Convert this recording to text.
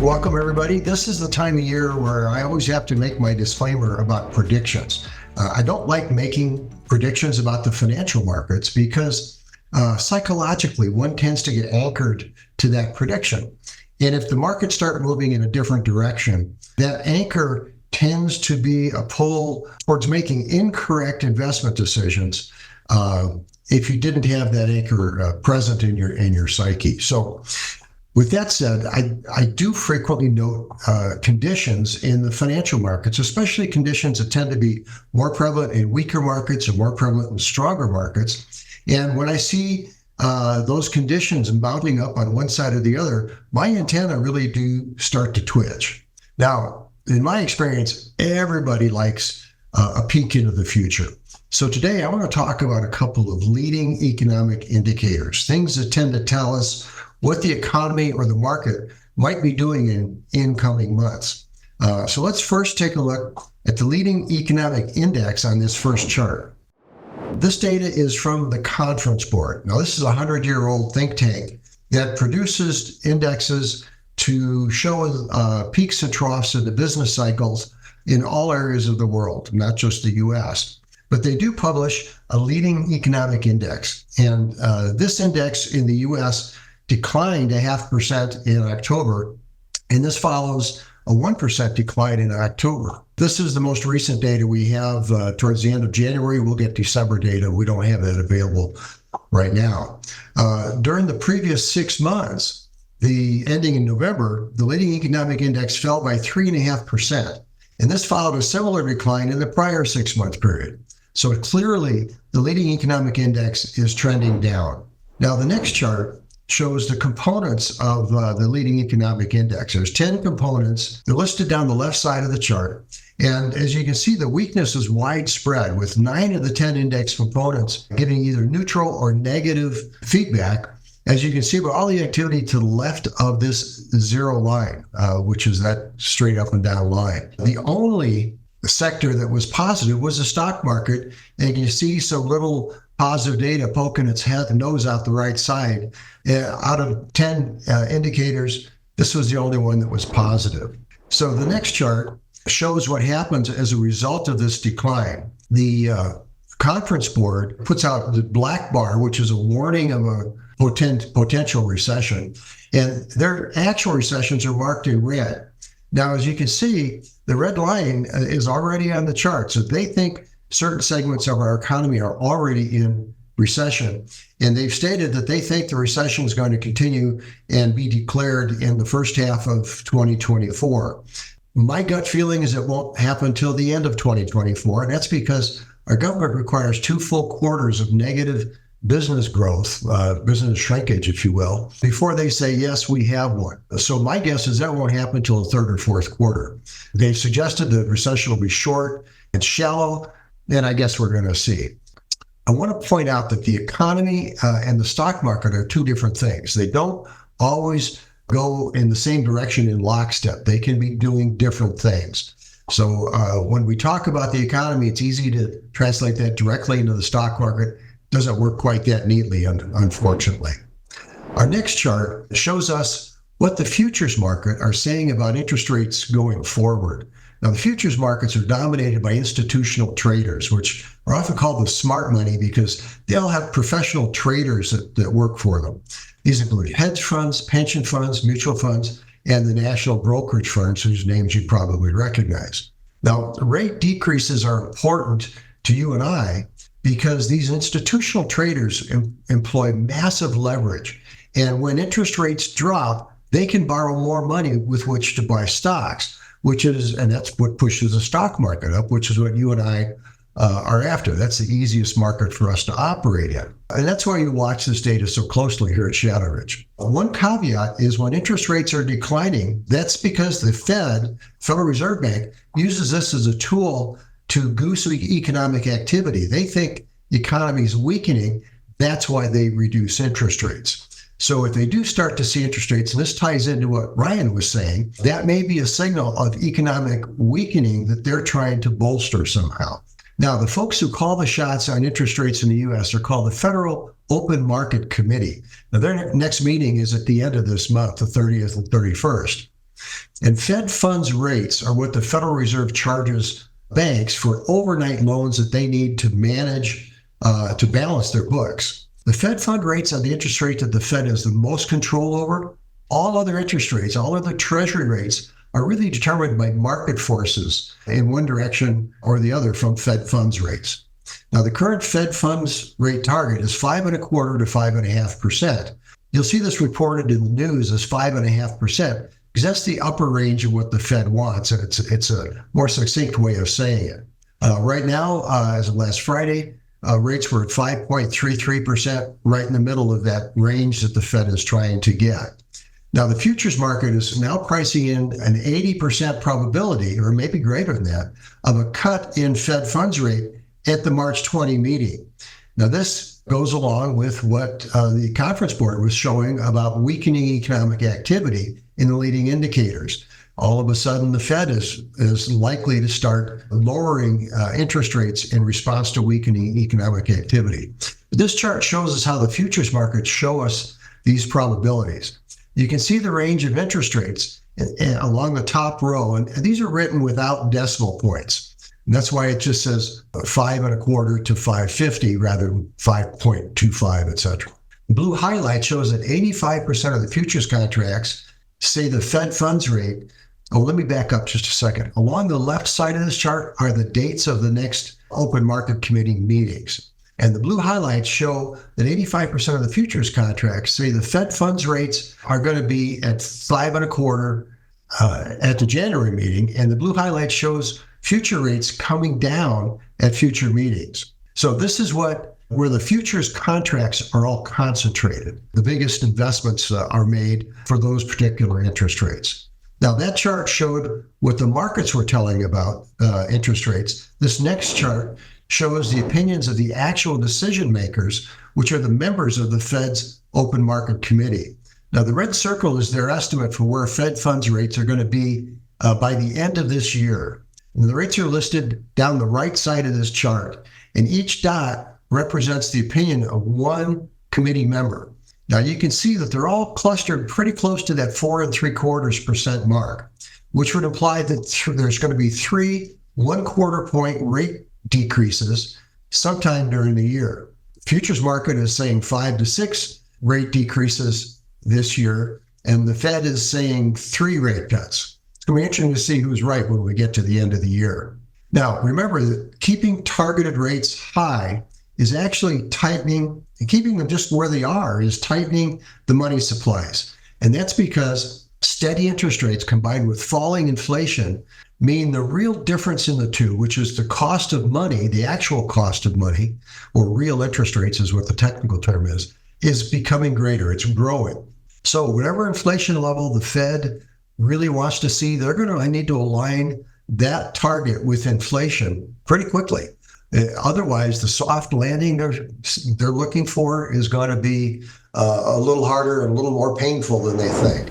Welcome, everybody. This is the time of year where I always have to make my disclaimer about predictions. I don't like making predictions about the financial markets because psychologically, one tends to get anchored to that prediction. And if the markets start moving in a different direction, that anchor tends to be a pull towards making incorrect investment decisions if you didn't have that anchor present in your psyche. So with that said, I do frequently note conditions in the financial markets, especially conditions that tend to be more prevalent in weaker markets or more prevalent in stronger markets. And when I see those conditions mounting up on one side or the other, my antenna really do start to twitch. Now, in my experience, everybody likes a peek into the future. So today I want to talk about a couple of leading economic indicators, things that tend to tell us what the economy or the market might be doing in incoming months. So let's first take a look at the leading economic index on this first chart. This data is from the Conference Board. Now, this is a 100-year-old think tank that produces indexes to show peaks and troughs in the business cycles in all areas of the world, not just the U.S. But they do publish a leading economic index. And this index in the U.S. declined 0.5% in October, and this follows a 1% decline in October. This is the most recent data we have towards the end of January. We'll get December data. We don't have that available right now. During the previous 6 months, ending in November, the leading economic index fell by 3.5%, and this followed a similar decline in the prior 6-month period. So clearly, the leading economic index is trending down. Now, the next chart shows the components of the leading economic index. There's 10 components. They're listed down the left side of the chart. And as you can see, the weakness is widespread, with 9 of the 10 index components giving either neutral or negative feedback. As you can see, with all the activity to the left of this zero line, which is that straight up and down line. The only sector that was positive was the stock market. And you see some little positive data poking its nose out the right side. Out of 10 indicators, this was the only one that was positive. So the next chart shows what happens as a result of this decline. The Conference Board puts out the black bar, which is a warning of a potential recession, and their actual recessions are marked in red. Now, as you can see, the red line is already on the chart. So they think certain segments of our economy are already in recession. And they've stated that they think the recession is going to continue and be declared in the first half of 2024. My gut feeling is it won't happen until the end of 2024. And that's because our government requires 2 full quarters of negative business growth, business shrinkage, if you will, before they say, yes, we have one. So my guess is that won't happen until the 3rd or 4th quarter. They've suggested the recession will be short and shallow, and I guess we're going to see. I want to point out that the economy and the stock market are 2 different things. They don't always go in the same direction in lockstep. They can be doing different things. So when we talk about the economy, it's easy to translate that directly into the stock market. Doesn't work quite that neatly, unfortunately. Our next chart shows us what the futures market are saying about interest rates going forward. Now, the futures markets are dominated by institutional traders, which are often called the smart money because they all have professional traders that work for them. These include hedge funds, pension funds, mutual funds, and the national brokerage firms, whose names you probably recognize. Now, the rate decreases are important to you and I because these institutional traders employ massive leverage. And when interest rates drop, they can borrow more money with which to buy stocks, and that's what pushes the stock market up, which is what you and I are after. That's the easiest market for us to operate in. And that's why you watch this data so closely here at Shadow Ridge. One caveat is when interest rates are declining, that's because the Federal Reserve Bank, uses this as a tool to goose economic activity. They think the economy is weakening. That's why they reduce interest rates. So if they do start to see interest rates, and this ties into what Ryan was saying, that may be a signal of economic weakening that they're trying to bolster somehow. Now, the folks who call the shots on interest rates in the U.S. are called the Federal Open Market Committee. Now, their next meeting is at the end of this month, the 30th and 31st. And Fed funds rates are what the Federal Reserve charges banks for overnight loans that they need to manage to balance their books. The Fed fund rates are the interest rate that the Fed has the most control over. All other interest rates, all other treasury rates are really determined by market forces in one direction or the other from Fed funds rates. Now, the current Fed funds rate target is 5.25% to 5.5%. You'll see this reported in the news as 5.5%, because that's the upper range of what the Fed wants, and it's a more succinct way of saying it. Right now, as of last Friday, rates were at 5.33%, right in the middle of that range that the Fed is trying to get. Now, the futures market is now pricing in an 80% probability, or maybe greater than that, of a cut in Fed funds rate at the March 20 meeting. Now, this goes along with what the conference board was showing about weakening economic activity in the leading indicators. All of a sudden, the Fed is likely to start lowering interest rates in response to weakening economic activity. This chart shows us how the futures markets show us these probabilities. You can see the range of interest rates along the top row, and these are written without decimal points. And that's why it just says 5.25 to 5.50 rather than 5.25, etc. The blue highlight shows that 85% of the futures contracts say the Fed funds rate. Oh, let me back up just a second. Along the left side of this chart are the dates of the next open market committee meetings. And the blue highlights show that 85% of the futures contracts say the Fed funds rates are going to be at 5.25 at the January meeting. And the blue highlight shows future rates coming down at future meetings. So this is where the futures contracts are all concentrated. The biggest investments are made for those particular interest rates. Now, that chart showed what the markets were telling about interest rates. This next chart shows the opinions of the actual decision makers, which are the members of the Fed's open market committee. Now, the red circle is their estimate for where Fed funds rates are going to be by the end of this year. And the rates are listed down the right side of this chart, and each dot represents the opinion of one committee member. Now, you can see that they're all clustered pretty close to that 4.75% mark, which would imply that there's going to be 3 1/4 point rate decreases sometime during the year. Futures market is saying 5 to 6 rate decreases this year, and the Fed is saying 3 rate cuts. It's going to be interesting to see who's right when we get to the end of the year. Now, remember that keeping targeted rates high is actually tightening, keeping them just where they are is tightening the money supplies. And that's because steady interest rates combined with falling inflation mean the real difference in the two, which is the cost of money, the actual cost of money, or real interest rates is what the technical term is becoming greater. It's growing. So whatever inflation level the Fed really wants to see, they're going to need to align that target with inflation pretty quickly. Otherwise, the soft landing they're looking for is going to be a little harder and a little more painful than they think.